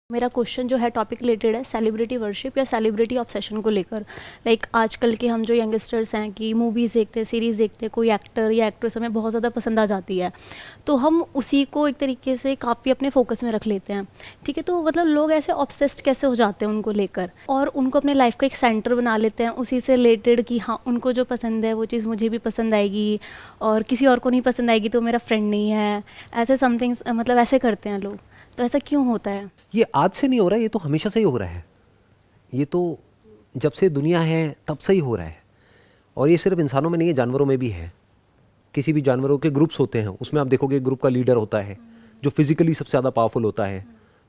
मेरा क्वेश्चन जो है टॉपिक रिलेटेड है सेलिब्रिटी वर्शिप या सेलिब्रिटी ऑब्सेशन को लेकर। लाइक आजकल के हम जो यंगस्टर्स हैं कि मूवीज़ देखते हैं, सीरीज़ देखते हैं, कोई एक्टर या एक्ट्रेस हमें बहुत ज़्यादा पसंद आ जाती है तो हम उसी को एक तरीके से काफ़ी अपने फोकस में रख लेते हैं। ठीक है, तो मतलब लोग ऐसे ऑब्सेस्ड कैसे हो जाते हैं उनको लेकर और उनको अपने लाइफ का एक सेंटर बना लेते हैं उसी से रिलेटेड कि हाँ उनको जो पसंद है वो चीज़ मुझे भी पसंद आएगी और किसी और को नहीं पसंद आएगी तो मेरा फ्रेंड नहीं है, ऐसे समथिंग मतलब ऐसे करते हैं लोग। तो ऐसा क्यों होता है? ये आज से नहीं हो रहा है, ये तो हमेशा से ही हो रहा है। ये तो जब से दुनिया है तब से ही हो रहा है। और ये सिर्फ इंसानों में नहीं है, जानवरों में भी है। किसी भी जानवरों के ग्रुप्स होते हैं, उसमें आप देखोगे ग्रुप का लीडर होता है जो फिजिकली सबसे ज़्यादा पावरफुल होता है,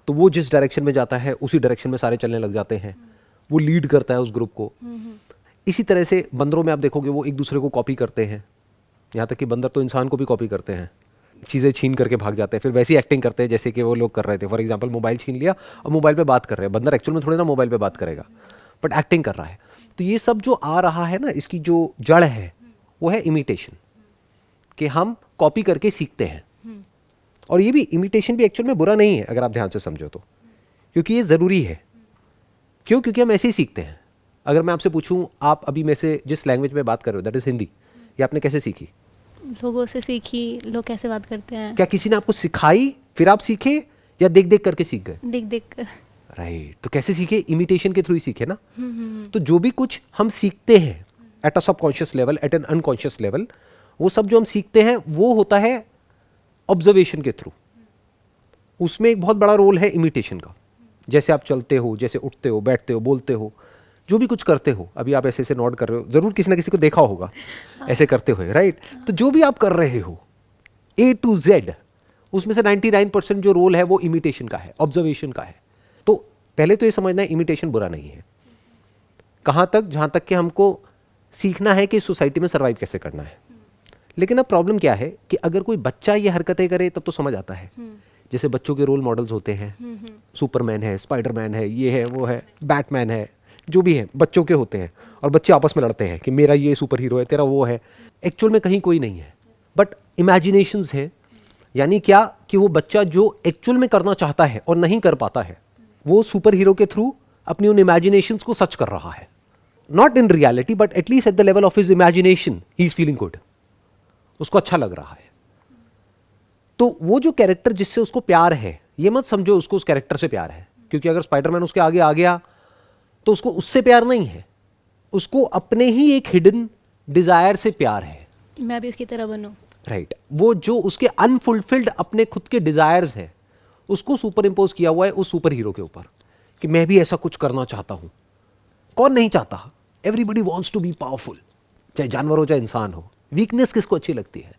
तो वो जिस डायरेक्शन में जाता है उसी डायरेक्शन में सारे चलने लग जाते हैं, वो लीड करता है उस ग्रुप को। इसी तरह से बंदरों में आप देखोगे वो एक दूसरे को कॉपी करते हैं, यहाँ तक कि बंदर तो इंसान को भी कॉपी करते हैं, चीज़ें छीन करके भाग जाते हैं, फिर वैसी एक्टिंग करते हैं जैसे कि वो लोग कर रहे थे। फॉर एग्जांपल मोबाइल छीन लिया और मोबाइल पे बात कर रहे हैं, बंदर एक्चुअल में थोड़ी ना मोबाइल पे बात करेगा बट एक्टिंग कर रहा है। तो ये सब जो आ रहा है ना, इसकी जो जड़ है वो है इमिटेशन, कि हम कॉपी करके सीखते हैं। और ये भी इमिटेशन भी एक्चुअल में बुरा नहीं है अगर आप ध्यान से समझो तो, क्योंकि ये ज़रूरी है। क्यों? क्योंकि हम ऐसे ही सीखते हैं। अगर मैं आपसे पूछूं आप अभी में से जिस लैंग्वेज में बात कर रहे हो दैट इज़ हिंदी, ये आपने कैसे सीखी? लोगों से सीखी। लोग कैसे बात करते हैं? क्या किसी ने आपको सिखाई फिर आप सीखे या देख देख करके सीख गए? देख देख कर। राइट। तो कैसे सीखे? इमिटेशन के थ्रू ही सीखे ना। तो जो भी कुछ हम सीखते हैं at a subconscious level, at an unconscious level, वो सब जो हम सीखते हैं वो होता है ऑब्जर्वेशन के थ्रू। उसमें एक बहुत बड़ा रोल है इमिटेशन का। जैसे आप चलते हो, जैसे उठते हो, बैठते हो, बोलते हो, जो भी कुछ करते हो, अभी आप ऐसे ऐसे नोट कर रहे हो, जरूर किसी ना किसी को देखा होगा ऐसे करते हुए, राइट? तो जो भी आप कर रहे हो A to Z, उसमें से 99% जो रोल है वो इमिटेशन का है, ऑब्जर्वेशन का है। तो पहले तो ये समझना है इमिटेशन बुरा नहीं है। कहाँ तक? जहाँ तक कि हमको सीखना है कि सोसाइटी में सर्वाइव कैसे करना है। लेकिन अब प्रॉब्लम क्या है कि अगर कोई बच्चा ये हरकतें करे तब तो समझ आता है। जैसे बच्चों के रोल मॉडल्स होते हैं, सुपरमैन है, स्पाइडरमैन है, ये है, वो है, बैटमैन है, जो भी है बच्चों के होते हैं। और बच्चे आपस में लड़ते हैं कि मेरा ये सुपर हीरो है, तेरा वो है। एक्चुअल में कहीं कोई नहीं है, बट इमेजिनेशंस हैं। यानी क्या कि वो बच्चा जो एक्चुअल में करना चाहता है और नहीं कर पाता है, वो सुपर हीरो के थ्रू अपनी उन इमेजिनेशंस को सच कर रहा है। Not in reality but at least at the level of his imagination he is feeling good, उसको अच्छा लग रहा है। तो वो जो कैरेक्टर जिससे उसको प्यार है, ये मत समझो उसको उस कैरेक्टर से प्यार है, क्योंकि अगर स्पाइडरमैन उसके आगे आ गया तो उसको उससे प्यार नहीं है, उसको अपने ही एक हिडन डिजायर से प्यार है। मैं भी उसकी तरह बनूं। राइट। वो जो उसके अनफुलफिल्ड अपने खुद के डिजायर्स हैं उसको सुपर इंपोज किया हुआ है उस सुपर हीरो के ऊपर कि मैं भी ऐसा कुछ करना चाहता हूं। कौन नहीं चाहता? Everybody wants to be powerful, चाहे जानवर हो चाहे इंसान हो। वीकनेस किसको अच्छी लगती है?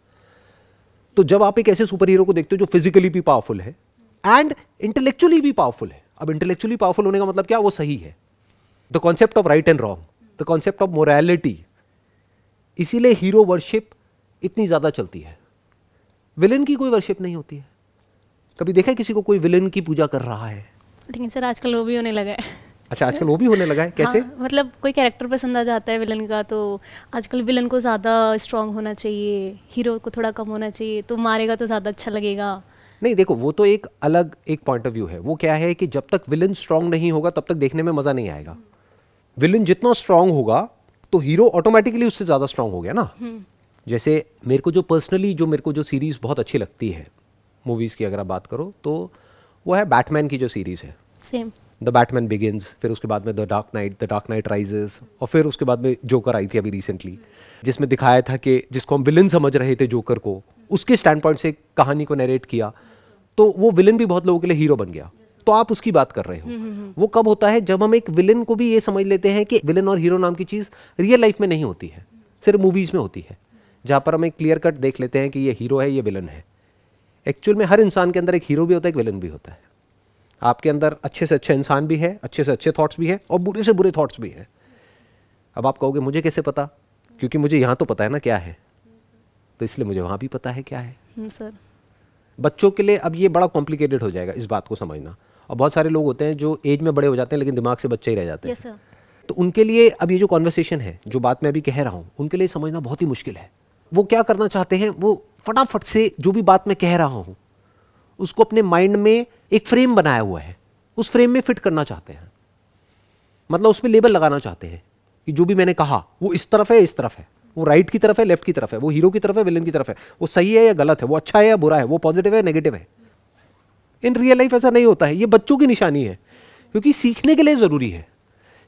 तो जब आप एक ऐसे सुपर हीरो को देखते हो जो फिजिकली भी पावरफुल है एंड इंटेलेक्चुअली भी पावरफुल है। अब इंटेलेक्चुअली पावरफुल होने का मतलब क्या? वो सही है। The concept of right and wrong, the concept of morality. इसीलिए हीरो वर्शिप इतनी ज्यादा चलती है। विलेन की कोई वर्शिप नहीं होती है। कभी देखा है किसी को कोई विलेन की पूजा कर रहा है? लेकिन सर आजकल वो भी होने लगा है। अच्छा, आजकल वो भी होने लगा है। कैसे? हाँ, मतलब कोई कैरेक्टर पसंद आ जाता है विलन का तो आजकल विलन को ज़्यादा स्ट्रांग होना चाहिए, हीरो को थोड़ा कम होना चाहिए, तो मारेगा तो ज़्यादा अच्छा लगेगा। नहीं, देखो वो तो एक अलग एक पॉइंट ऑफ व्यू है। वो क्या है कि जब तक विलन स्ट्रांग नहीं होगा तब तक देखने में मजा नहीं आएगा। विलन जितना स्ट्रांग होगा तो हीरो ऑटोमेटिकली उससे ज्यादा स्ट्रांग हो गया ना। जैसे मेरे को जो पर्सनली मेरे को जो सीरीज बहुत अच्छी लगती है मूवीज की अगर आप बात करो तो वो है बैटमैन की जो सीरीज है, सेम। द बैटमैन बिगिंस, फिर उसके बाद में द डार्क नाइट राइजेस, और फिर उसके बाद में जोकर आई थी अभी रिसेंटली, जिसमें दिखाया था कि जिसको हम विलन समझ रहे थे जोकर को, उसके स्टैंड पॉइंट से कहानी को नरेट किया तो वो विलन भी बहुत लोगों के लिए हीरो बन गया। तो आप उसकी बात कर रहे हो। वो कब होता है? जब हम एक विलन को भी ये समझ लेते हैं कि विलन और हीरो नाम की चीज रियल लाइफ में नहीं होती है, सिर्फ मूवीज में होती है, जहां पर हम एक क्लियर कट देख लेते हैं कि ये हीरो है, ये विलन है। एक्चुअल में हर इंसान के अंदर एक हीरो भी होता है, एक विलन भी होता है। आपके अंदर अच्छे से अच्छा इंसान भी है, अच्छे से अच्छे थॉट्स भी है, और बुरे से बुरे थॉट्स भी है। अब आप कहोगे मुझे कैसे पता? क्योंकि मुझे यहां तो पता है ना क्या है, तो इसलिए मुझे वहां भी पता है क्या है। सर बच्चों के लिए अब ये बड़ा कॉम्प्लिकेटेड हो जाएगा इस बात को समझना। और बहुत सारे लोग होते हैं जो एज में बड़े हो जाते हैं लेकिन दिमाग से बच्चे ही रह जाते हैं। Yes sir. तो उनके लिए अब ये जो कॉन्वर्सेशन है, जो बात मैं अभी कह रहा हूँ, उनके लिए समझना बहुत ही मुश्किल है। वो क्या करना चाहते हैं? वो फटाफट से जो भी बात मैं कह रहा हूँ उसको अपने माइंड में एक फ्रेम बनाया हुआ है उस फ्रेम में फिट करना चाहते हैं, मतलब उस पर लेबल लगाना चाहते हैं कि जो भी मैंने कहा वो इस तरफ है, इस तरफ है, वो राइट की तरफ है, लेफ्ट की तरफ है, वो हीरो की तरफ है, विलन की तरफ है, वो सही है या गलत है, वो अच्छा है या बुरा है, वो पॉजिटिव है नेगेटिव है। इन रियल लाइफ ऐसा नहीं होता है। ये बच्चों की निशानी है, क्योंकि सीखने के लिए जरूरी है।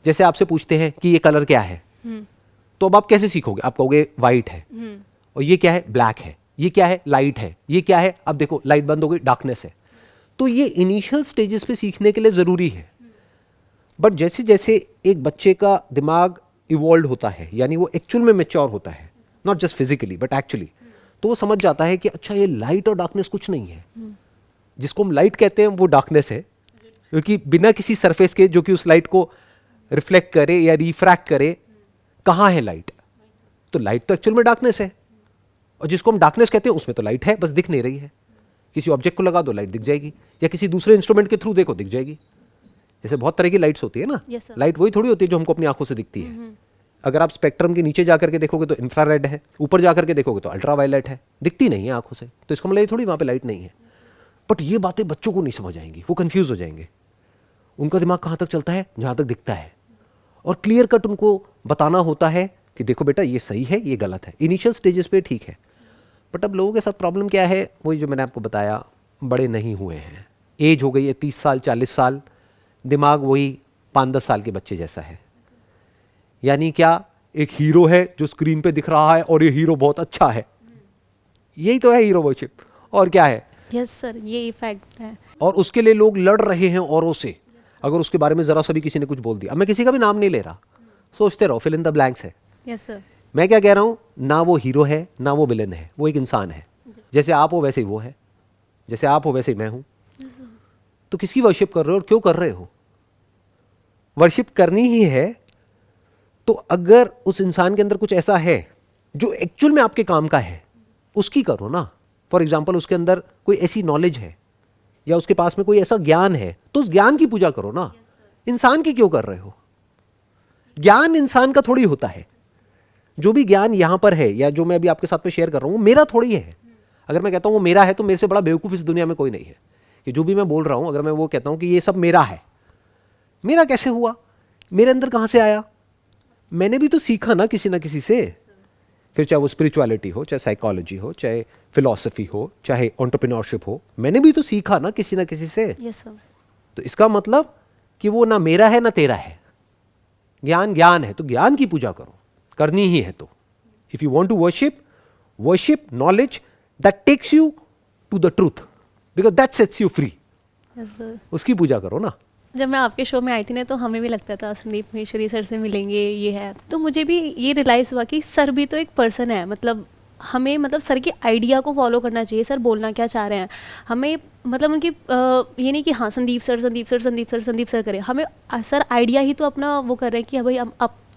जैसे आपसे पूछते हैं कि ये कलर क्या है, तो अब आप कैसे सीखोगे? आप कहोगे वाइट है, और ये क्या है? ब्लैक है। ये क्या है? लाइट है। ये क्या है? अब देखो लाइट बंद हो गई, डार्कनेस है। तो ये इनिशियल स्टेजेस पे सीखने के लिए जरूरी है। बट जैसे जैसे एक बच्चे का दिमाग इवॉल्व होता है, यानी वो एक्चुअल में मैच्योर होता है, not just physically but actually, तो वो समझ जाता है कि अच्छा ये लाइट और डार्कनेस कुछ नहीं है। जिसको हम लाइट कहते हैं वो डार्कनेस है, क्योंकि बिना किसी सरफेस के जो कि उस लाइट को रिफ्लेक्ट करे या रिफ्रैक्ट करे, कहाँ है लाइट? तो लाइट तो एक्चुअल में डार्कनेस है। और जिसको हम डार्कनेस कहते हैं उसमें तो लाइट है, बस दिख नहीं रही है। किसी ऑब्जेक्ट को लगा दो लाइट दिख जाएगी, या किसी दूसरे इंस्ट्रूमेंट के थ्रू देखो दिख जाएगी। जैसे बहुत तरह की लाइट्स होती है ना, लाइट वही थोड़ी होती है जो हमको अपनी आंखों से दिखती है। अगर आप स्पेक्ट्रम के नीचे जाकर के देखोगे तो इंफ्रारेड है, ऊपर जाकर के देखोगे तो अल्ट्रावायलेट है, दिखती नहीं है आंखों से। तो इसका मतलब ये थोड़ी वहां पे लाइट नहीं है। बट ये बातें बच्चों को नहीं समझ आएंगी, वो कंफ्यूज हो जाएंगे। उनका दिमाग कहां तक चलता है? जहां तक दिखता है। और क्लियर कट उनको बताना होता है कि देखो बेटा ये सही है, ये गलत है। इनिशियल स्टेजेस पे ठीक है। बट अब लोगों के साथ प्रॉब्लम क्या है? वही जो मैंने आपको बताया, बड़े नहीं हुए हैं, एज हो गई है 30 साल 40 साल, दिमाग वही 5-10 साल के बच्चे जैसा है। यानी क्या? एक हीरो है जो स्क्रीन पे दिख रहा है और ये हीरो बहुत अच्छा है। यही तो है हीरो वर्शिप, और क्या है? यस सर, ये इफेक्ट है। और उसके लिए लोग लड़ रहे हैं औरों से। अगर उसके बारे में जरा सा भी किसी ने कुछ बोल दिया, अब मैं किसी का भी नाम नहीं ले रहा, सोचते रहो, फिल इन द ब्लैंक्स है। Yes sir. मैं क्या कह रहा हूं? ना वो हीरो है ना वो विलन है, वो एक इंसान है। जैसे आप हो वैसे ही वो है, जैसे आप हो वैसे ही मैं हूं। तो किसकी वर्शिप कर रहे हो और क्यों कर रहे हो? वर्शिप करनी ही है तो अगर उस इंसान के अंदर कुछ ऐसा है जो एक्चुअल में आपके काम का है, उसकी करो ना। फॉर एग्जाम्पल उसके अंदर कोई ऐसी नॉलेज है या उसके पास में कोई ऐसा ज्ञान है, तो उस ज्ञान की पूजा करो ना। इंसान की क्यों कर रहे हो? ज्ञान इंसान का थोड़ी होता है। जो भी ज्ञान यहां पर है या जो मैं अभी आपके साथ में शेयर कर रहा हूं, मेरा थोड़ी है। अगर मैं कहता हूं वो मेरा है, तो मेरे से बड़ा बेवकूफ इस दुनिया में कोई नहीं है। कि जो भी मैं बोल रहा हूं, अगर मैं वो कहता हूं कि ये सब मेरा है, मेरा कैसे हुआ? मेरे अंदर कहां से आया? मैंने भी तो सीखा ना किसी से। फिर चाहे वो स्पिरिचुअलिटी हो, चाहे साइकोलॉजी हो, चाहे फिलॉसफी हो, चाहे एंटरप्रेन्योरशिप हो, मैंने भी तो सीखा ना किसी से। Yes sir. तो इसका मतलब कि वो ना मेरा है ना तेरा है। ज्ञान ज्ञान है, तो ज्ञान की पूजा करो, करनी ही है तो। If you want to worship knowledge that takes you to the truth, because that sets you free. Yes sir. उसकी पूजा करो ना। जब मैं आपके शो में आई थी ना, तो हमें भी लगता था संदीप महेश्वरी सर से मिलेंगे, ये है। तो मुझे भी ये रियलाइज़ हुआ कि सर भी तो एक पर्सन है। मतलब हमें, मतलब सर की आइडिया को फॉलो करना चाहिए। सर बोलना क्या चाह रहे हैं हमें, मतलब उनकी ये नहीं कि हाँ संदीप सर करें। हमें सर आइडिया ही तो अपना वो कर रहे हैं कि भाई हम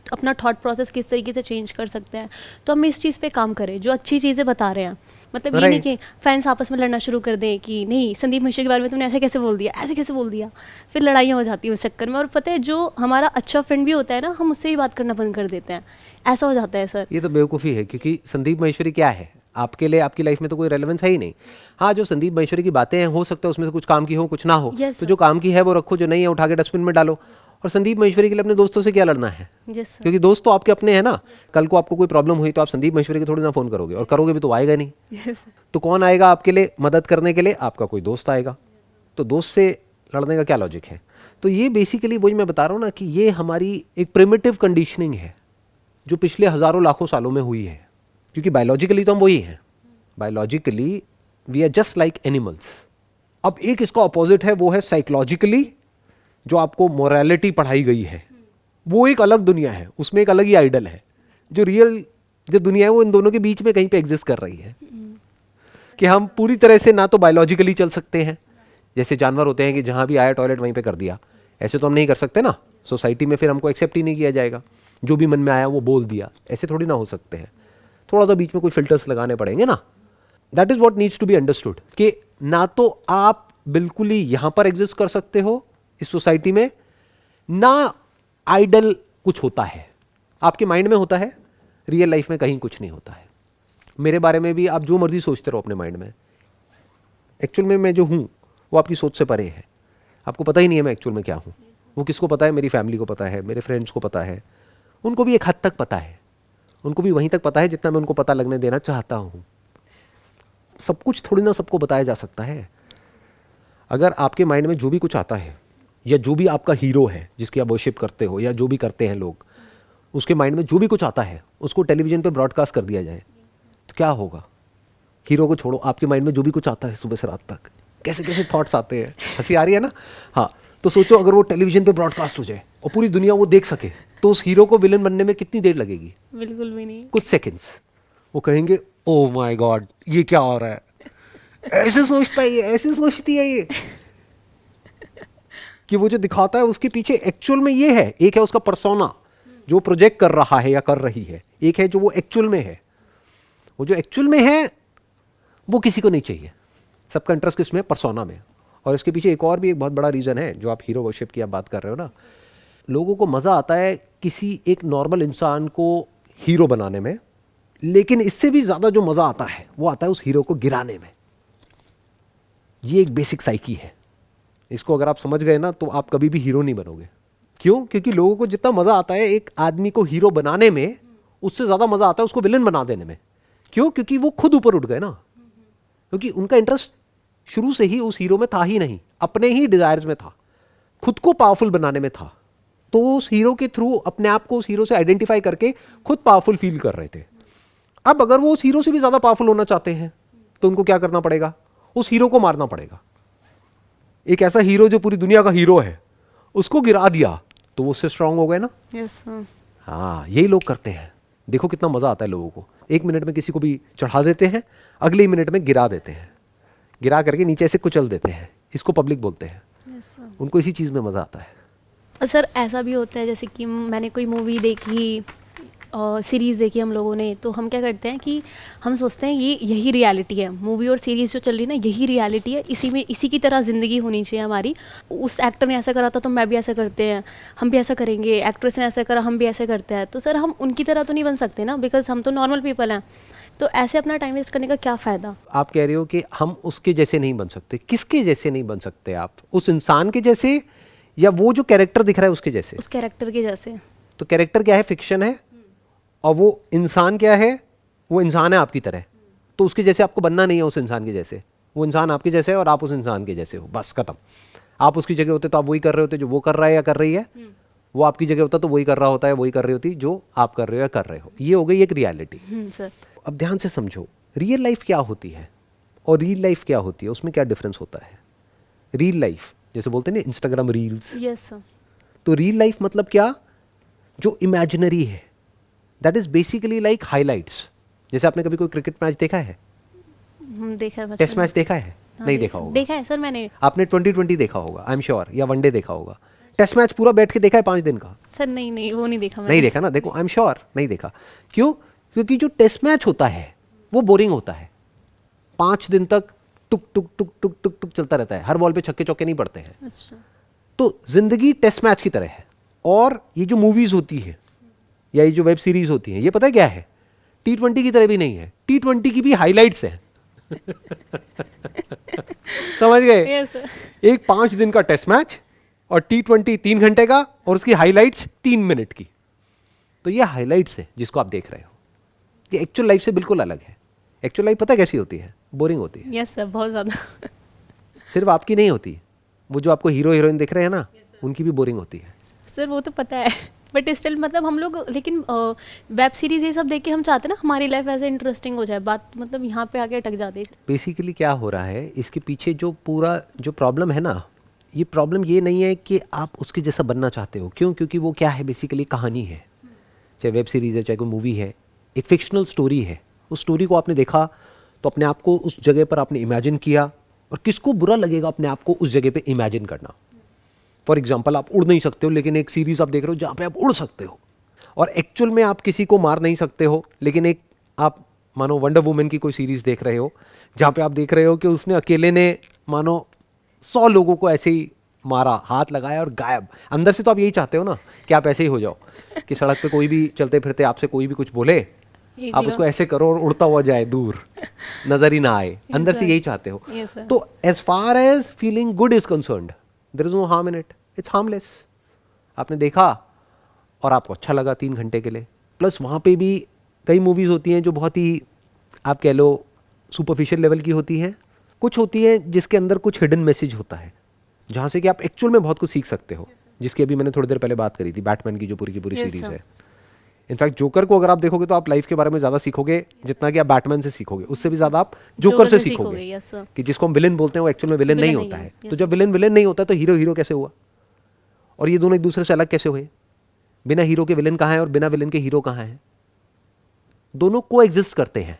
अपना थॉट प्रोसेस किस तरीके से चेंज कर सकते हैं। तो हम इस चीज़ पे काम करें, जो अच्छी चीज़ें बता रहे हैं। मतलब ये नहीं कि फैंस आपस में लड़ना शुरू कर दें कि नहीं संदीप महेश्वरी के बारे में तुमने ऐसे कैसे बोल दिया, फिर लड़ाइयाँ हो जाती हैं उस चक्कर में। और पता है, जो हमारा अच्छा फ्रेंड भी होता है ना, हम उससे ही बात करना बंद कर देते हैं। ऐसा हो जाता है सर। ये तो बेवकूफ़ी है, क्योंकि संदीप महेश्वरी क्या है आपके लिए? आपकी लाइफ में तो कोई रेलेवेंस है ही नहीं। हाँ, जो संदीप महेश्वरी की बातें हैं, हो सकता है उसमें से कुछ काम की हो, कुछ ना हो। Yes, तो जो काम की है वो रखो, जो नहीं है उठा के डस्टबिन में डालो। और संदीप महेश्वरी के लिए अपने दोस्तों से क्या लड़ना है? Yes, sir. क्योंकि दोस्त तो आपके अपने हैं ना। कल को आपको कोई प्रॉब्लम हुई तो आप संदीप महेश्वरी को थोड़ी ना फोन करोगे, और करोगे भी तो आएगा नहीं। Yes. तो कौन आएगा आपके लिए मदद करने के लिए? आपका कोई दोस्त आएगा। तो दोस्त से लड़ने का क्या लॉजिक है? तो ये बेसिकली वही मैं बता रहा हूँ ना, कि ये हमारी एक प्रिमिटिव कंडीशनिंग है जो पिछले हजारों लाखों सालों में हुई है। क्योंकि बायोलॉजिकली तो हम वही हैं, biologically we are just like animals. अब एक इसका ऑपोजिट है, वो है साइकोलॉजिकली, जो आपको मोरालिटी पढ़ाई गई है। वो एक अलग दुनिया है, उसमें एक अलग ही आइडल है। जो रियल जो दुनिया है वो इन दोनों के बीच में कहीं पे एग्जिस्ट कर रही है। कि हम पूरी तरह से ना तो बायोलॉजिकली चल सकते हैं, जैसे जानवर होते हैं कि जहां भी आया टॉयलेट वहीं पे कर दिया, ऐसे तो हम नहीं कर सकते ना। सोसाइटी में फिर हमको एक्सेप्ट ही नहीं किया जाएगा। जो भी मन में आया वो बोल दिया, ऐसे थोड़ी ना हो सकते हैं। थोड़ा सा बीच में कोई फिल्टर्स लगाने पड़ेंगे ना। That is what needs to be understood, कि ना तो आप बिल्कुल ही यहां पर एग्जिस्ट कर सकते हो इस सोसाइटी में, ना आइडल कुछ होता है, आपके माइंड में होता है, रियल लाइफ में कहीं कुछ नहीं होता है। मेरे बारे में भी आप जो मर्जी सोचते रहो अपने माइंड में, एक्चुअल में मैं जो हूं वो आपकी सोच से परे है। आपको पता ही नहीं है मैं एक्चुअल में क्या हूँ। वो किसको पता है? मेरी फैमिली को पता है, मेरे फ्रेंड्स को पता है, उनको भी एक हद तक पता है, उनको भी वहीं तक पता है जितना मैं उनको पता लगने देना चाहता हूँ। सब कुछ थोड़ी ना सबको बताया जा सकता है। अगर आपके माइंड में जो भी कुछ आता है, या जो भी आपका हीरो है जिसकी आप वर्शिप करते हो, या जो भी करते हैं लोग, उसके माइंड में जो भी कुछ आता है उसको टेलीविजन पे ब्रॉडकास्ट कर दिया जाए तो क्या होगा? हीरो को छोड़ो, आपके माइंड में जो भी कुछ आता है सुबह से रात तक, कैसे कैसे थॉट्स आते हैं, हंसी आ रही है ना? हाँ, तो सोचो अगर वो टेलीविजन पे ब्रॉडकास्ट हो जाए और पूरी दुनिया वो देख सके, तो उस हीरो को विलन बनने में कितनी देर लगेगी? बिल्कुल भी नहीं। कुछ सेकंड्स। वो कहेंगे ओह माय गॉड ये क्या हो रहा है, ऐसे सोचता है ये, ऐसे सोचती है ये। कि वो जो दिखाता है उसके पीछे एक्चुअल में ये है। एक है उसका पर्सोना जो प्रोजेक्ट कर रहा है या कर रही है, एक है जो वो एक्चुअल में है। वो जो एक्चुअल में है वो किसी को नहीं चाहिए। सबका इंटरेस्ट किसमें? पर्सोना में। और इसके पीछे एक और भी एक बहुत बड़ा रीज़न है, जो आप हीरो वर्शिप की आप बात कर रहे हो ना। लोगों को मज़ा आता है किसी एक नॉर्मल इंसान को हीरो बनाने में, लेकिन इससे भी ज़्यादा जो मज़ा आता है वो आता है उस हीरो को गिराने में। ये एक बेसिक साइकी है। इसको अगर आप समझ गए ना तो आप कभी भी हीरो नहीं बनोगे। क्यों? क्योंकि लोगों को जितना मज़ा आता है एक आदमी को हीरो बनाने में, उससे ज़्यादा मज़ा आता है उसको विलन बना देने में। क्यों? क्योंकि वो खुद ऊपर उठ गए ना। क्योंकि उनका इंटरेस्ट शुरू से ही उस हीरो में था ही नहीं, अपने ही डिजायर्स में था, खुद को पावरफुल बनाने में था। तो उस हीरो के थ्रू अपने आप को उस हीरो से आइडेंटिफाई करके खुद पावरफुल फील कर रहे थे। अब अगर वो उस हीरो से भी ज़्यादा पावरफुल होना चाहते हैं तो उनको क्या करना पड़ेगा? उस हीरो को मारना पड़ेगा। एक ऐसा हीरो जो पूरी दुनिया का हीरो है उसको गिरा दिया तो वो उससे स्ट्रांग हो गए ना। यस। हाँ, यही लोग करते हैं। देखो कितना मजा आता है लोगों को। एक मिनट में किसी को भी चढ़ा देते हैं, अगले ही मिनट में गिरा देते हैं, गिरा करके नीचे से कुचल देते हैं। इसको पब्लिक बोलते हैं। उनको इसी चीज़ में मज़ा आता है। सर ऐसा भी होता है जैसे कि मैंने कोई मूवी देखी, सीरीज़ देखी हम लोगों ने, तो हम क्या करते हैं कि हम सोचते हैं ये यही रियलिटी है, मूवी और सीरीज़ जो चल रही है ना यही रियलिटी है, इसी में इसी की तरह ज़िंदगी होनी चाहिए हमारी। उस एक्टर ने ऐसा करा था तो मैं भी ऐसा करते हैं, हम भी ऐसा करेंगे, एक्ट्रेस ने ऐसा करा हम भी ऐसे करते हैं। तो सर हम उनकी तरह तो नहीं बन सकते ना, बिकॉज हम तो नॉर्मल पीपल हैं। तो ऐसे अपना टाइम वेस्ट करने का क्या फ़ायदा? आप कह रहे हो कि हम उसके जैसे नहीं बन सकते। किसके जैसे नहीं बन सकते आप? उस इंसान के जैसे, या वो जो कैरेक्टर दिख रहा है उसके जैसे? उस कैरेक्टर के जैसे। तो कैरेक्टर क्या है? फिक्शन है। और वो इंसान क्या है? वो इंसान है आपकी तरह। तो उसके जैसे आपको बनना नहीं है, उस इंसान के जैसे। वो इंसान आपके जैसे है और आप उस इंसान के जैसे हो, बस खत्म। आप उसकी जगह होते तो आप वही कर रहे होते जो वो कर रहा है या कर रही है। वो आपकी जगह होता तो वही कर रहा होता है, वही कर रही होती जो आप कर रहे हो या कर रहे हो। ये हो गई एक रियलिटी। सर अब ध्यान से समझो, रियल लाइफ क्या होती है और रियल लाइफ क्या होती है, उसमें क्या डिफरेंस होता है। रियल लाइफ जैसे बोलते हैं ना इंस्टाग्राम रील्स, यस सर। तो रियल लाइफ मतलब क्या? जो इमेजिनरी है, that is basically like highlights. जैसे आपने कभी कोई क्रिकेट मैच देखा है? देखा है। टेस्ट मैच देखा है? नहीं देखा होगा। देखा है सर मैंने। आपने 2020 देखा होगा आई एम श्योर, या वनडे देखा होगा। टेस्ट मैच पूरा बैठ के देखा है 5 दिन का? सर नहीं वो नहीं देखा मैंने। नहीं देखा ना। देखो आई एम श्योर नहीं देखा। क्यों? क्योंकि जो टेस्ट मैच होता है वो बोरिंग होता है। 5 दिन तक टुक टुक टुक टुक टुक टुक चलता रहता है, हर बॉल पे छक्के चौके नहीं पड़ते हैं। अच्छा। तो जिंदगी टेस्ट मैच की तरह है। और ये जो मूवीज होती है या ये जो वेब सीरीज होती है, ये पता है क्या है? T20 की तरह भी नहीं है। T20 की भी हाइलाइट्स हैं। समझ गए? Yes sir. एक 5 दिन का टेस्ट मैच और T20 3 घंटे का और उसकी हाइलाइट्स 3 मिनट की। तो ये हाइलाइट्स है जिसको आप देख रहे हो। ये एक्चुअल लाइफ से बिल्कुल अलग है। एक्चुअल लाइफ पता है कैसी होती है? बोरिंग होती है। यस सर, बहुत ज़्यादा। सिर्फ आपकी नहीं होती, वो जो आपको हीरो हीरोइन दिख रहे हैं ना, उनकी भी बोरिंग होती है। सर वो तो पता है, बट स्टिल मतलब हम लोग, लेकिन वेब सीरीज ये सब देख के हम चाहते हैं ना हमारी लाइफ ऐसे इंटरेस्टिंग हो जाए। बात मतलब यहाँ पे आके अटक जाती है। बेसिकली क्या हो रहा है, इसके पीछे जो पूरा जो प्रॉब्लम है ना, ये प्रॉब्लम ये नहीं है कि आप उसके जैसा बनना चाहते हो। क्यों? क्योंकि वो क्या है, बेसिकली कहानी है। चाहे वेब सीरीज़ है, चाहे कोई मूवी है, एक फिक्शनल स्टोरी है। उस स्टोरी को आपने देखा तो अपने आप को उस जगह पर आपने इमेजिन किया। और किसको बुरा लगेगा अपने आप को उस जगह पे इमेजिन करना? फॉर एग्जाम्पल, आप उड़ नहीं सकते हो लेकिन एक सीरीज़ आप देख रहे हो जहाँ पे आप उड़ सकते हो। और एक्चुअल में आप किसी को मार नहीं सकते हो, लेकिन एक आप मानो वंडर वुमन की कोई सीरीज़ देख रहे हो जहाँ पे आप देख रहे हो कि उसने अकेले ने मानो 100 लोगों को ऐसे ही मारा, हाथ लगाया और गायब। अंदर से तो आप यही चाहते हो ना कि आप ऐसे ही हो जाओ, कि सड़क पे कोई भी चलते फिरते आपसे कोई भी कुछ बोले, आप उसको ऐसे करो और उड़ता हुआ जाए, दूर नजर ही ना आए। अंदर से यही चाहते हो। Yes, sir. तो as far as feeling good is concerned, there is no harm in it, it's harmless. आपने देखा और आपको अच्छा लगा 3 घंटे के लिए। प्लस वहाँ पे भी कई मूवीज़ होती हैं जो बहुत ही, आप कह लो, सुपरफिशियल लेवल की होती हैं। कुछ होती है जिसके अंदर कुछ हिडन मैसेज होता है, जहाँ से कि आप एक्चुअल में बहुत कुछ सीख सकते हो, जिसकी अभी मैंने थोड़ी देर पहले बात करी थी, बैटमैन की जो पूरी की पूरी Yes, सीरीज sir. है। इनफैक्ट जोकर को अगर आप देखोगे तो आप लाइफ के बारे में ज़्यादा सीखोगे जितना कि आप बैटमैन से सीखोगे, उससे भी ज़्यादा आप जोकर से सीखोगे। yes sir. कि जिसको हम विलेन बोलते हैं वो एक्चुअल में विलेन नहीं Villain होता नहीं है। है, तो yes, जब विलेन विलेन नहीं होता तो हीरो हीरो कैसे हुआ, और ये दोनों एक दूसरे से अलग कैसे हुए? बिना हीरो के विलेन कहाँ है और बिना विलेन के हीरो कहाँ है? दोनों को एग्जिस्ट करते हैं।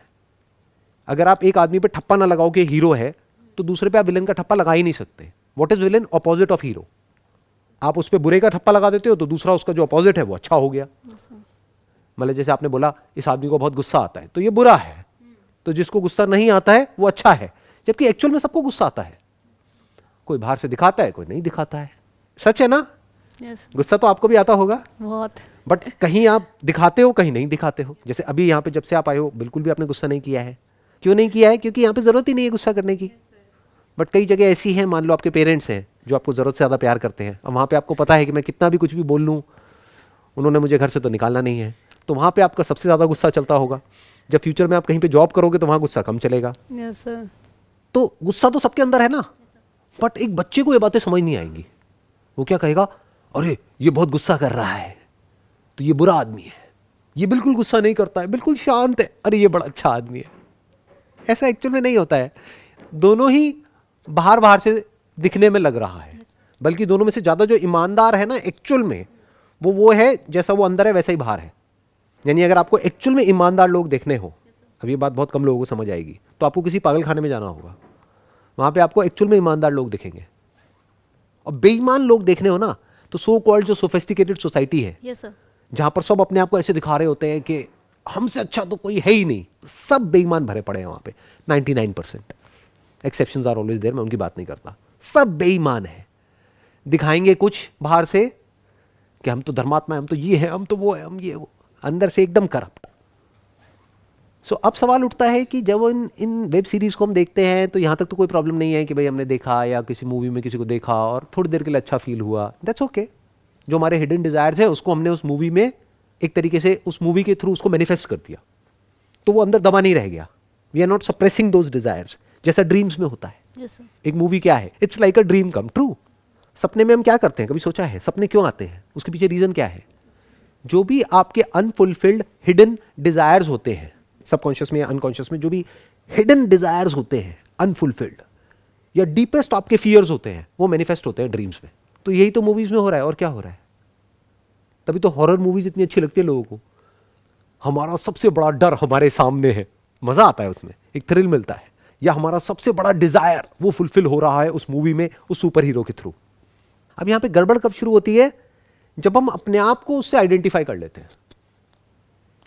अगर आप एक आदमी पे ठप्पा ना लगाओ कि हीरो है, तो दूसरे पे आप विलेन का ठप्पा लगा ही नहीं सकते। What is villain? Opposite of hero. आप उस पे बुरे का ठप्पा लगा देते हो तो दूसरा उसका जो अपोजिट है वो अच्छा हो गया। Yes, sir. मतलब जैसे आपने बोला इस आदमी को बहुत गुस्सा आता है तो ये बुरा है, तो जिसको गुस्सा नहीं आता है वो अच्छा है, जबकि एक्चुअल में सबको गुस्सा आता है। कोई बाहर से दिखाता है, कोई नहीं दिखाता है। सच है ना? Yes, गुस्सा तो आपको भी आता होगा, बहुत। बट कहीं आप दिखाते हो, कहीं नहीं दिखाते हो। जैसे अभी यहाँ पे जब से आप आए हो बिल्कुल भी आपने गुस्सा नहीं किया है। क्यों नहीं किया है? क्योंकि यहाँ पे जरूरत ही नहीं है गुस्सा करने की। बट कई जगह ऐसी हैं, मान लो आपके पेरेंट्स हैं जो आपको जरूरत से ज़्यादा प्यार करते हैं, और वहाँ पे आपको पता है कि मैं कितना भी कुछ भी बोल लूँ उन्होंने मुझे घर से तो निकालना नहीं है, तो वहाँ पे आपका सबसे ज़्यादा गुस्सा चलता होगा। जब फ्यूचर में आप कहीं पे जॉब करोगे तो वहाँ गुस्सा कम चलेगा। Yes, sir. तो गुस्सा तो सबके अंदर है ना, बट एक बच्चे को ये बातें समझ नहीं आएंगी। वो क्या कहेगा, अरे ये बहुत गुस्सा कर रहा है तो ये बुरा आदमी है, ये बिल्कुल गुस्सा नहीं करता है, बिल्कुल शांत है, अरे ये बड़ा अच्छा आदमी है। ऐसा एक्चुअल में नहीं होता है। दोनों ही बाहर बाहर से दिखने में लग रहा है, बल्कि दोनों में से ज़्यादा जो ईमानदार है ना एक्चुअल में, वो है जैसा वो अंदर है वैसा ही बाहर है। यानी अगर आपको एक्चुअल में ईमानदार लोग देखने हो, अब ये बात बहुत कम लोगों को समझ आएगी, तो आपको किसी पागल खाने में जाना होगा। वहाँ पे आपको एक्चुअल में ईमानदार लोग दिखेंगे। और बेईमान लोग देखने हो ना, तो सो कॉल्ड जो सोफिस्टिकेटेड सोसाइटी है, Yes, sir. जहाँ पर सब अपने आप को ऐसे दिखा रहे होते हैं कि हमसे अच्छा तो कोई है ही नहीं, सब बेईमान भरे पड़े हैं वहाँ पे। 99%, एक्सेप्शंस आर ऑलवेज देयर, मैं उनकी बात नहीं करता। सब बेईमान है, दिखाएंगे कुछ बाहर से कि हम तो धर्मात्मा हैं, हम तो ये हैं, हम तो वो है, हम ये वो, अंदर से एकदम करप्ट। सो अब सवाल उठता है कि जब इन वेब सीरीज को हम देखते हैं तो यहाँ तक तो कोई प्रॉब्लम नहीं है कि भाई हमने देखा या किसी मूवी में किसी को देखा और थोड़ी देर के लिए अच्छा फील हुआ, दैट्स ओके। जो हमारे हिडन डिजायर्स है उसको हमने उस मूवी में एक तरीके से उस मूवी के थ्रू उसको मैनिफेस्ट कर दिया, तो वो अंदर दबा नहीं रह गया। We are not suppressing those desires, जैसा ड्रीम्स में होता है। Yes, sir. एक मूवी क्या है? It's like a dream come true. सपने में हम क्या करते हैं, कभी सोचा है सपने क्यों आते हैं? उसके पीछे रीजन क्या है? जो भी आपके अनफुलफिल्ड हिडन डिजायर्स होते हैं, सबकॉन्शियस में या अनकॉन्शियस में जो भी हिडन डिजायर्स होते हैं, अनफुलफिल्ड या डीपेस्ट आपके फियर्स होते हैं, वो मैनिफेस्ट होते हैं ड्रीम्स में। तो यही तो मूवीज में हो रहा है, और क्या हो रहा है? तभी तो हॉरर मूवीज इतनी अच्छी लगती है लोगों को। हमारा सबसे बड़ा डर हमारे सामने है, मजा आता है उसमें, एक थ्रिल मिलता है। या हमारा सबसे बड़ा डिजायर वो फुलफिल हो रहा है उस मूवी में, उस सुपर हीरो के थ्रू। अब यहां पे गड़बड़ कब शुरू होती है? जब हम अपने आप को उससे आइडेंटिफाई कर लेते हैं,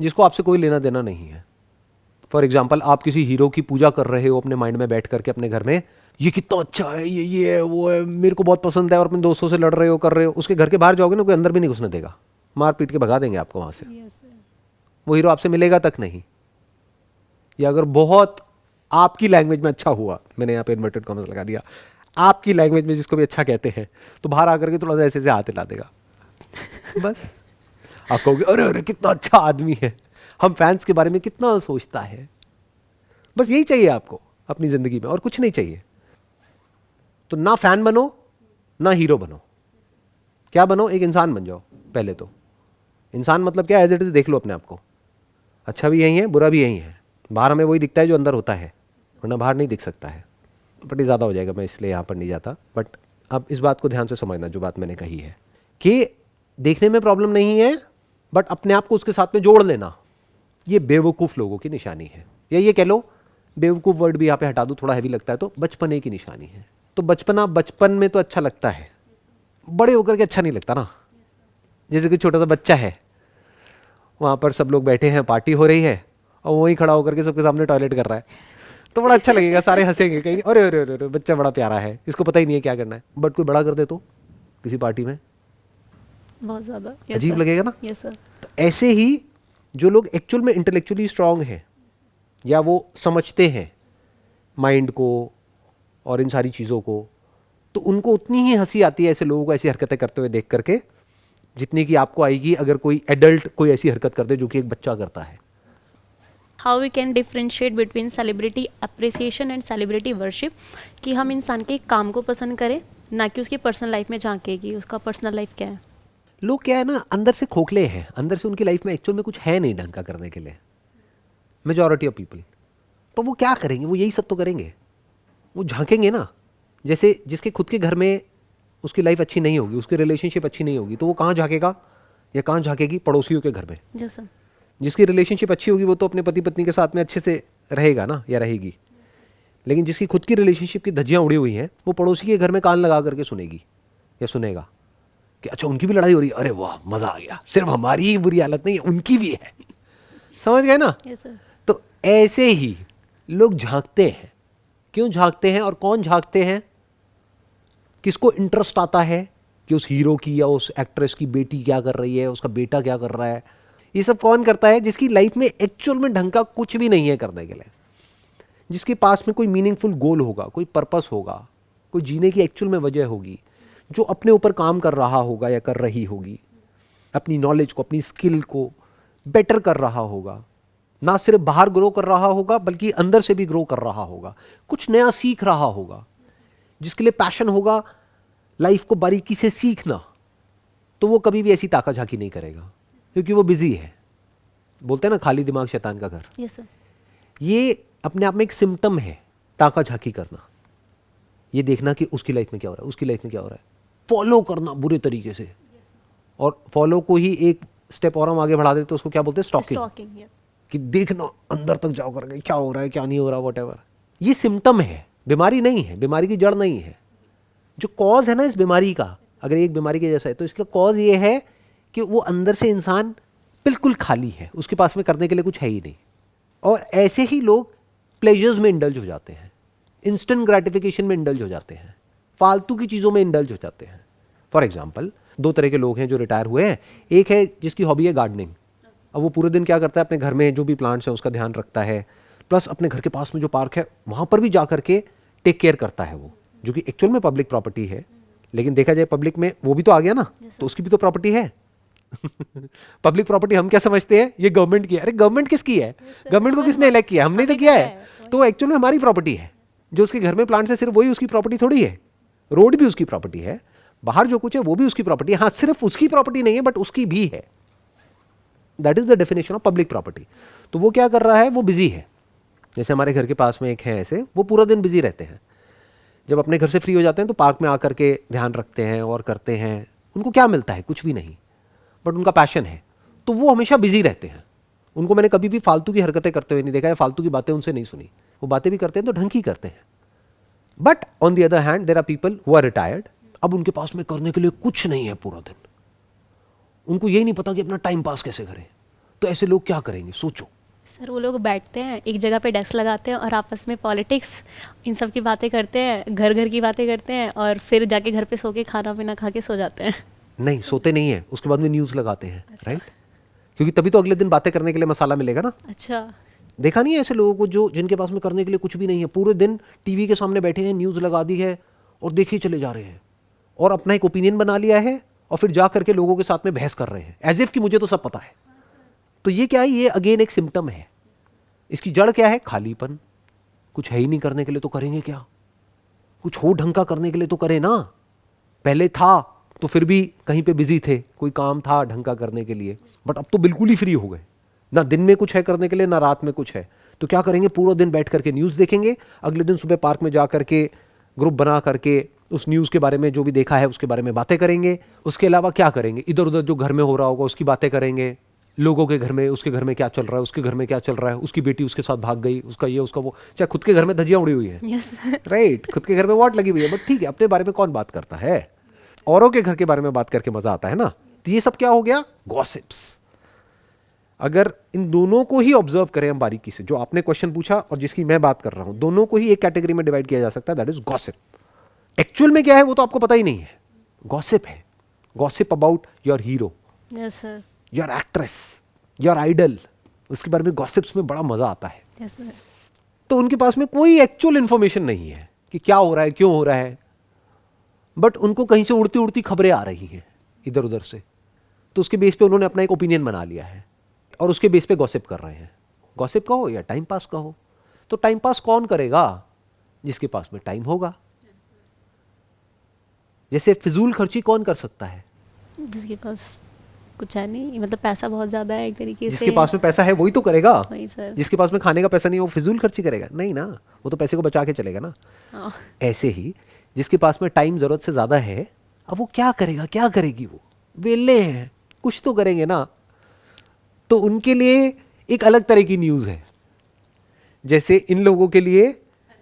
जिसको आपसे कोई लेना देना नहीं है। फॉर एग्जाम्पल, आप किसी हीरो की पूजा कर रहे हो अपने माइंड में बैठ करके अपने घर में, ये कितना अच्छा है, ये है, वो है, मेरे को बहुत पसंद है, और अपने दोस्तों से लड़ रहे हो, कर रहे हो। उसके घर के बाहर जाओगे ना, कोई अंदर भी नहीं घुसने देगा, मार पीट के भगा देंगे आपको वहां से। Yes, sir. वो हीरो आपसे मिलेगा तक नहीं। या अगर बहुत आपकी लैंग्वेज में अच्छा हुआ, मैंने यहाँ पे इन्वर्टेड कॉमर्स लगा दिया, आपकी लैंग्वेज में जिसको भी अच्छा कहते हैं, तो बाहर आकर के थोड़ा सा ऐसे हाथ हिला देगा बस। आप कहोगे अरे अरे कितना अच्छा आदमी है, हम फैंस के बारे में कितना सोचता है। बस यही चाहिए आपको अपनी जिंदगी में, और कुछ नहीं चाहिए। तो ना फैन बनो ना हीरो बनो, क्या बनो? एक इंसान बन जाओ पहले तो। इंसान मतलब क्या? एज इट इज देख लो अपने आप को, अच्छा भी यही है, बुरा भी यही है। बाहर हमें वही दिखता है जो अंदर होता है, वरना बाहर नहीं दिख सकता है। बट ये ज़्यादा हो जाएगा, मैं इसलिए यहाँ पर नहीं जाता। बट अब इस बात को ध्यान से समझना, जो बात मैंने कही है कि देखने में प्रॉब्लम नहीं है, बट अपने आप को उसके साथ में जोड़ लेना, ये बेवकूफ़ लोगों की निशानी है। या ये कह लो, बेवकूफ़ वर्ड भी यहाँ पे हटा दूँ, थोड़ा हैवी लगता है, तो बचपने की निशानी है। तो बचपन में तो अच्छा लगता है, बड़े होकर के अच्छा नहीं लगता ना। जैसे कि छोटा सा बच्चा है, वहाँ पर सब लोग बैठे हैं, पार्टी हो रही है, और वहीं खड़ा होकर के सबके सामने टॉयलेट कर रहा है, तो बड़ा अच्छा लगेगा, सारे हंसेंगे, कहेंगे अरे अरे अरे अरे बच्चा बड़ा प्यारा है, इसको पता ही नहीं है क्या करना है। बट कोई बड़ा कर दे तो किसी पार्टी में बहुत ज़्यादा। Yes, अजीब sir. लगेगा ना। Yes, sir. तो ऐसे ही जो लोग एक्चुअल में इंटेलेक्चुअली स्ट्रांग हैं, या वो समझते हैं माइंड को और इन सारी चीज़ों को, तो उनको उतनी ही हंसी आती है ऐसे लोगों को ऐसी हरकतें करते हुए देख करके जितनी कि आपको आएगी अगर कोई एडल्ट कोई ऐसी हरकत कर दे जो कि एक बच्चा करता है। How we can differentiate between celebrity appreciation and celebrity worship, कि हम इंसान के काम को पसंद करें ना कि उसकी पर्सनल लाइफ में झांके कि उसका पर्सनल लाइफ क्या है। लोग क्या है ना, अंदर से खोखले हैं, अंदर से उनकी लाइफ में एक्चुअल में कुछ है नहीं ढंग का करने के लिए, मेजॉरिटी ऑफ पीपल। तो वो क्या करेंगे, वो यही सब तो करेंगे, वो झांकेंगे ना। जैसे जिसके खुद के घर में उसकी लाइफ अच्छी नहीं होगी, उसकी रिलेशनशिप अच्छी नहीं होगी, तो वो कहाँ झांकेगा या कहाँ झांकेगी, पड़ोसियों के घर में। जैसा जिसकी रिलेशनशिप अच्छी होगी वो तो अपने पति पत्नी के साथ में अच्छे से रहेगा ना या रहेगी, लेकिन जिसकी खुद की रिलेशनशिप की धज्जियाँ उड़ी हुई हैं वो पड़ोसी के घर में कान लगा करके सुनेगी या सुनेगा कि अच्छा उनकी भी लड़ाई हो रही है, अरे वाह मज़ा आ गया, सिर्फ हमारी ही बुरी हालत नहीं है उनकी भी है। समझ गए ना। Yes sir. तो ऐसे ही लोग झांकते हैं। क्यों झांकते हैं और कौन झांकते हैं, किसको इंटरेस्ट आता है कि उस हीरो की या उस एक्ट्रेस की बेटी क्या कर रही है, उसका बेटा क्या कर रहा है, ये सब कौन करता है, जिसकी लाइफ में एक्चुअल में ढंग का कुछ भी नहीं है करने के लिए, जिसके पास में कोई मीनिंगफुल गोल होगा, कोई पर्पस होगा, कोई जीने की एक्चुअल में वजह होगी, जो अपने ऊपर काम कर रहा होगा या कर रही होगी, अपनी नॉलेज को अपनी स्किल को बेटर कर रहा होगा, ना सिर्फ बाहर ग्रो कर रहा होगा बल्कि अंदर से भी ग्रो कर रहा होगा, कुछ नया सीख रहा होगा, जिसके लिए पैशन होगा लाइफ को बारीकी से सीखना, तो वो कभी भी ऐसी ताका झाकी नहीं करेगा क्योंकि वो बिजी है। बोलते हैं ना खाली दिमाग शैतान का घर। Yes sir. ये अपने आप में एक सिम्टम है ताका झाकी करना, ये देखना कि उसकी लाइफ में क्या हो रहा है, उसकी लाइफ में क्या हो रहा है, फॉलो करना बुरे तरीके से। और फॉलो को ही एक स्टेप और हम आगे बढ़ा देते तो उसको क्या बोलते हैं, स्टॉकिंग। कि देखना अंदर तक जाओ करके क्या हो रहा है क्या नहीं हो रहा, व्हाटएवर। ये सिम्टम है, बीमारी नहीं है, बीमारी की जड़ नहीं है। जो कॉज है ना इस बीमारी का, अगर एक बीमारी के जैसा है तो इसका कॉज ये है कि वो अंदर से इंसान बिल्कुल खाली है, उसके पास में करने के लिए कुछ है ही नहीं। और ऐसे ही लोग प्लेजर्स में इंडल्ज हो जाते हैं, इंस्टेंट ग्रेटिफिकेशन में इंडल्ज हो जाते हैं, फालतू की चीज़ों में इंडल्ज हो जाते हैं। फॉर एग्जाम्पल 2 तरह के लोग हैं जो रिटायर हुए हैं। एक है जिसकी हॉबी है गार्डनिंग। अब वो पूरे दिन क्या करता है, अपने घर में जो भी प्लांट्स हैं उसका ध्यान रखता है, प्लस अपने घर के पास में जो पार्क है वहाँ पर भी जा करके टेक केयर करता है वो, जो कि एक्चुअल में पब्लिक प्रॉपर्टी है। लेकिन देखा जाए पब्लिक में वो भी तो आ गया ना, तो उसकी भी तो प्रॉपर्टी है। पब्लिक प्रॉपर्टी हम क्या समझते हैं, ये गवर्नमेंट की है। अरे गवर्नमेंट किसकी है, गवर्नमेंट को किसने इलेक्ट किया, हमने तो किया है। तो एक्चुअल में हमारी प्रॉपर्टी है। जो उसके घर में प्लांट्स है सिर्फ वही उसकी प्रॉपर्टी थोड़ी है, रोड भी उसकी प्रॉपर्टी है, बाहर जो कुछ है वो भी उसकी प्रॉपर्टी है। हाँ सिर्फ उसकी प्रॉपर्टी नहीं है बट उसकी भी है। That is the definition of public property. तो वो क्या कर रहा है, वो बिजी है। जैसे हमारे घर के पास में एक है ऐसे, वो पूरा दिन बिजी रहते हैं। जब अपने घर से फ्री हो जाते हैं तो पार्क में आकर के ध्यान रखते हैं और करते हैं। उनको क्या मिलता है, कुछ भी नहीं, बट उनका पैशन है, तो वो हमेशा बिजी रहते हैं। उनको मैंने कभी भी फालतू की हरकतें करते हुए नहीं देखा है, फालतू की बातें उनसे नहीं सुनी। वो बातें भी करते हैं तो ढंग की करते हैं। But on the other hand there are people who are retired. अब उनके पास में करने के लिए कुछ नहीं है पूरा दिन, उनको यही नहीं पता कि अपना टाइम पास कैसे करें। तो ऐसे लोग क्या करेंगे, सोचो। सर वो लोग बैठते हैं एक जगह पे, डेस्क लगाते हैं और आपस में पॉलिटिक्स इन सब की बातें करते हैं, घर घर की बातें करते हैं, और फिर जाके घर पे सो के खाना पीना खा के सो जाते हैं। नहीं सोते नहीं है, उसके बाद में न्यूज़ लगाते हैं। राइट, क्योंकि तभी तो अगले दिन बातें करने के लिए मसाला मिलेगा ना। अच्छा, देखा नहीं है ऐसे लोगों को जो जिनके पास में करने के लिए कुछ भी नहीं है, पूरे दिन टीवी के सामने बैठे हैं, न्यूज़ लगा दी है और देखे चले जा रहे हैं, और अपना एक ओपिनियन बना लिया है और फिर जा करके लोगों के साथ में बहस कर रहे हैं एज इफ कि मुझे तो सब पता है। तो ये क्या है, ये अगेन एक सिम्टम है। इसकी जड़ क्या है, खालीपन। कुछ है ही नहीं करने के लिए तो करेंगे क्या, कुछ हो ढंग का करने के लिए तो करें ना। पहले था तो फिर भी कहीं पे बिजी थे, कोई काम था ढंग का करने के लिए, बट अब तो बिल्कुल ही फ्री हो गए, ना दिन में कुछ है करने के लिए ना रात में कुछ है। तो क्या करेंगे, पूरा दिन बैठ करके न्यूज़ देखेंगे, अगले दिन सुबह पार्क में जा करके ग्रुप बना करके उस न्यूज़ के बारे में जो भी देखा है उसके बारे में बातें करेंगे। उसके अलावा क्या करेंगे, इधर उधर जो घर में हो रहा होगा उसकी बातें करेंगे, लोगों के घर में, उसके घर में क्या चल रहा है, उसके घर में क्या चल रहा है, उसकी बेटी उसके साथ भाग गई, उसका ये उसका वो। चाहे खुद के घर में धज्जियां उड़ी हुई है, यस राइट, खुद के घर में वॉट लगी हुई है, बट ठीक है, अपने बारे में कौन बात करता है, औरों के घर के बारे में बात करके मजा आता है ना। तो ये सब क्या हो गया, गॉसिप्स। अगर इन दोनों को ही ऑब्जर्व करें हम बारीकी से, जो आपने क्वेश्चन पूछा और जिसकी मैं बात कर रहा हूं, दोनों को ही एक कैटेगरी में डिवाइड किया जा सकता है, दैट इज गॉसिप। एक्चुअल में क्या है वो तो आपको पता ही नहीं है, गॉसिप है। Gossip about your hero, yes sir, your actress, your idol, उसके बारे में गॉसिप्स में बड़ा मजा आता है। Yes sir. तो उनके पास में कोई एक्चुअल इंफॉर्मेशन नहीं है कि क्या हो रहा है, क्यों हो रहा है, बट उनको कहीं से उड़ती उड़ती खबरें आ रही हैं इधर उधर से, तो उसके बेस पे उन्होंने अपना एक ओपिनियन बना लिया है और उसके बेस पे गॉसिप कर रहे हैं। गॉसिप का हो या टाइम पास का हो, तो टाइम पास कौन करेगा? जिसके पास में टाइम होगा। जैसे फिजूल खर्ची कौन कर सकता है? जिसके पास कुछ है नहीं, मतलब पैसा बहुत ज़्यादा है एक तरीके से। जिसके पास में पैसा है वही तो करेगा। वही सर। जिसके पास में खाने का पैसा नहीं है वो फिजूल खर्ची करेगा? नहीं ना, वो तो पैसे को बचा के चलेगा ना। हाँ। ऐसे ही जिसके पास में टाइम जरूरत से ज्यादा है, अब वो क्या करेगा, क्या करेगी? वो वेले हैं, कुछ तो करेंगे ना। तो उनके लिए एक अलग तरह की न्यूज़ है। जैसे इन लोगों के लिए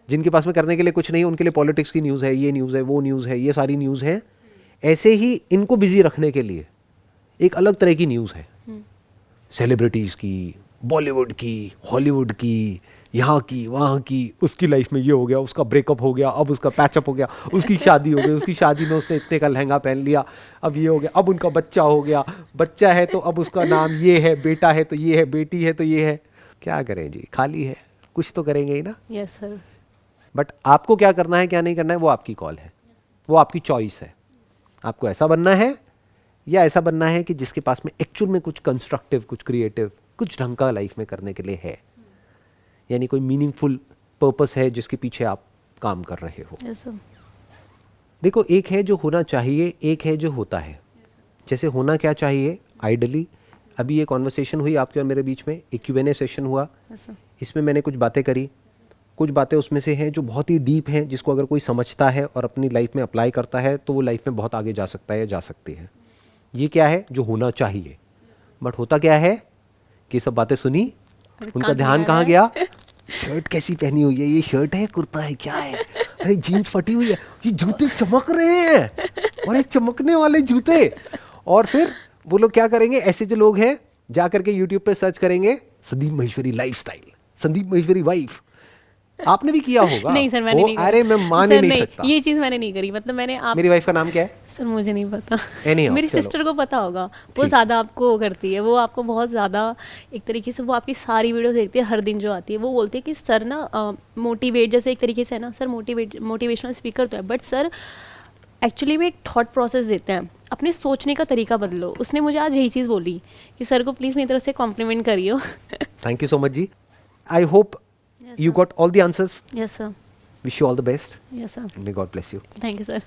जिनके पास में करने के लिए कुछ नहीं, उनके लिए पॉलिटिक्स की न्यूज़ है, ये न्यूज़ है, वो न्यूज़ है, ये सारी न्यूज़ है। ऐसे ही इनको बिजी रखने के लिए एक अलग तरह की न्यूज़ है, सेलिब्रिटीज़ की, बॉलीवुड की, हॉलीवुड की, यहाँ की, वहाँ की। उसकी लाइफ में ये हो गया, उसका ब्रेकअप हो गया, अब उसका पैचअप हो गया, उसकी शादी हो गई, उसकी शादी में उसने इतने का लहंगा पहन लिया, अब ये हो गया, अब उनका बच्चा हो गया, बच्चा है तो अब उसका नाम ये है, बेटा है तो ये है, बेटी है तो ये है। क्या करें जी, खाली है, कुछ तो करेंगे ही ना। Yes sir. बट आपको क्या करना है, क्या नहीं करना है, वो आपकी कॉल है, वो आपकी चॉइस है। आपको ऐसा बनना है या ऐसा बनना है कि जिसके पास में एक्चुअल में कुछ कंस्ट्रक्टिव, कुछ क्रिएटिव, कुछ ढंग का लाइफ में करने के लिए है, यानी कोई मीनिंगफुल पर्पस है जिसके पीछे आप काम कर रहे हो। Yes sir. देखो, एक है जो होना चाहिए, एक है जो होता है। जैसे होना क्या चाहिए, आइडली अभी ये कॉन्वर्सेशन हुई आपके और मेरे बीच में, एक Q&A सेशन हुआ, यस सर। इसमें मैंने कुछ बातें करी। कुछ बातें उसमें से हैं जो बहुत ही डीप हैं, जिसको अगर कोई समझता है और अपनी लाइफ में अप्लाई करता है तो वो लाइफ में बहुत आगे जा सकता है या जा सकती है। ये क्या है जो होना चाहिए, बट होता क्या है कि सब बातें सुनी, उनका कहाँ ध्यान जा कहाँ रहा गया? शर्ट कैसी पहनी हुई है, ये शर्ट है, कुर्ता है, क्या है? अरे जीन्स फटी हुई है, ये जूते चमक रहे हैं, अरे चमकने वाले जूते। और फिर वो लोग क्या करेंगे, ऐसे जो लोग हैं जा करके यूट्यूब पे सर्च करेंगे संदीप माहेश्वरी लाइफस्टाइल, संदीप माहेश्वरी वाइफ। आपने भी किया होगा। नहीं सर, मैंने नहीं करा। अरे मैं मान ही सर, नहीं सकता। ये चीज़ मैंने नहीं करी। मतलब मैंने आप मेरी वाइफ का नाम क्या है? सर मुझे नहीं पता। Anyhow, मेरी चलो। सिस्टर को पता होगा, वो ठीक। ज़्यादा आपको वो करती है, वो आपको बहुत ज़्यादा एक तरीके से वो आपकी सारी वीडियो देखती है हर दिन जो आती है। वो बोलती है कि सर ना मोटिवेट, जैसे एक तरीके से है ना सर, मोटिवेशनल स्पीकर तो है, बट सर एक्चुअली में एक थॉट प्रोसेस देते हैं, अपने सोचने का तरीका बदलो। उसने मुझे आज यही चीज़ बोली कि सर को प्लीज़ मेरी तरफ से कॉम्प्लीमेंट करियो। थैंक यू सो मच जी। I hope Yes, you sir. got all the answers. Yes sir. Wish you all the best. Yes sir. May God bless you. Thank you sir.